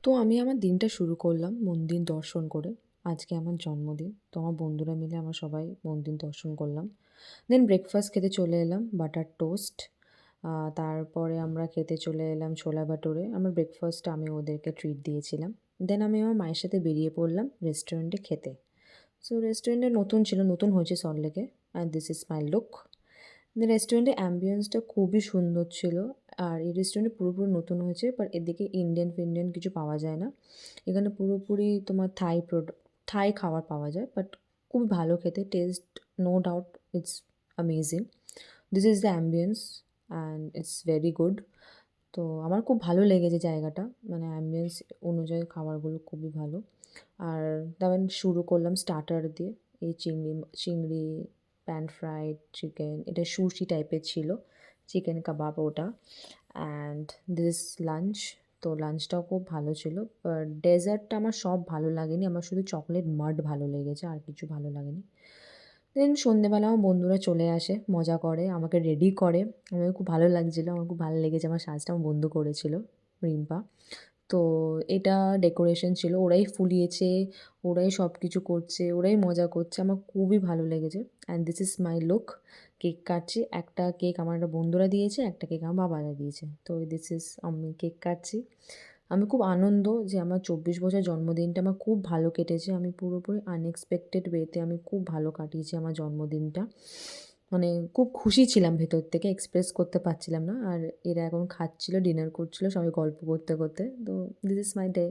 তো আমি আমার দিনটা শুরু করলাম মন্দির দর্শন করে। আজকে আমার জন্মদিন। তো আমার বন্ধুরা মিলে আমরা সবাই মন্দির দর্শন করলাম। দেন ব্রেকফাস্ট খেতে চলে এলাম বাটার টোস্ট। তারপরে আমরা খেতে চলে এলাম ছোলা ভাটুরে। আমার ব্রেকফাস্টে আমি ওদেরকে ট্রিট দিয়েছিলাম। দেন আমি আমার মায়ের সাথে বেরিয়ে পড়লাম রেস্টুরেন্টে খেতে। সো রেস্টুরেন্টটা নতুন ছিল, নতুন হয়েছে সল্টলেকে। And this is my look. রেস্টুরেন্টের অ্যাম্বিয়েন্সটা খুবই সুন্দর ছিল। আর এই রেস্টুরেন্টে পুরোপুরি নতুন হয়েছে, বাট এদিকে ইন্ডিয়ান ফিন্ডিয়ান কিছু পাওয়া যায় না। এখানে পুরোপুরি তোমার থাই খাবার পাওয়া যায়, বাট খুবই ভালো খেতে, taste no doubt it's amazing. This is the ambience and it's very good. তো আমার খুব ভালো লেগেছে জায়গাটা, মানে অ্যাম্বিয়েন্স অনুযায়ী খাবারগুলো খুবই ভালো। আর তেমন শুরু করলাম স্টার্টার দিয়ে। এই চিংড়ি, প্যান ফ্রাইড চিকেন, এটা সুশি টাইপের ছিল, চিকেন কাবাব ওটা। And this lunch. তো লাঞ্চটাও খুব ভালো ছিল। বাট ডেজার্টটা আমার সব ভালো লাগেনি, আমার শুধু চকলেট মাড ভালো লেগেছে, আর কিছু ভালো লাগেনি। দেন সন্ধ্যেবেলা আমার বন্ধুরা চলে আসে, মজা করে, আমাকে রেডি করে। আমার খুব ভালো লাগছিলো, আমার খুব ভালো লেগেছে আমার সাজটা, আমার বন্ধু করেছিল, রিম্পা। তো এটা ডেকোরেশন ছিল, ওরাই ফুলিয়েছে, ওরাই সব কিছু করছে, ওরাই মজা করছে, আমার খুবই ভালো লেগেছে। And this is my look. Cake কাটছি, একটা কেক আমার একটা বন্ধুরা দিয়েছে, একটা কেক আমার বাবারা দিয়েছে। তো দিস ইজ, আমি কেক কাটছি। আমি খুব আনন্দ যে আমার 24 বছর জন্মদিনটা আমার খুব ভালো কেটেছে। আমি পুরোপুরি আনএক্সপেক্টেড ওয়েতে আমি খুব ভালো কাটিয়েছি আমার জন্মদিনটা। মানে খুব খুশি ছিলাম ভেতর থেকে, এক্সপ্রেস করতে পারছিলাম না। আর এরা এখন খাচ্ছিল, ডিনার করছিল, সবাই গল্প করতে করতে। তো দিস ইজ মাই ডে।